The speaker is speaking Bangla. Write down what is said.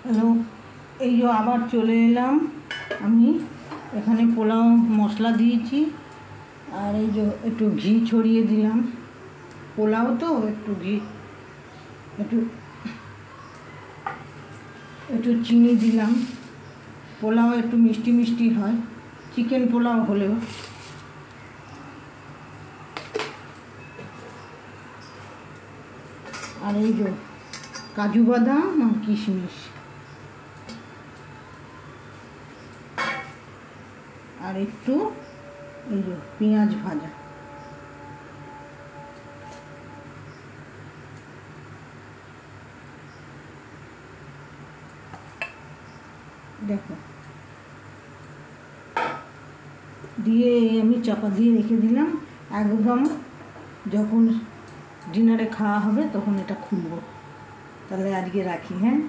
হ্যালো, এই যে আবার চলে এলাম। আমি এখানে পোলাও মশলা দিয়েছি, আর এই যে একটু ঘি ছড়িয়ে দিলাম। পোলাও তো একটু ঘি, একটু একটু চিনি দিলাম। পোলাও একটু মিষ্টি মিষ্টি হয়, চিকেন পোলাও হলেও। আর এই যে কাজু বাদাম আর কিশমিশ, আর একটু এই যে পেঁয়াজ ভাজা। দেখো, দিয়ে আমি চাপা দিয়ে রেখে দিলাম। একদম যখন ডিনারে খাওয়া হবে তখন এটা খুলবো। তাহলে আজকে রাখি, হ্যাঁ।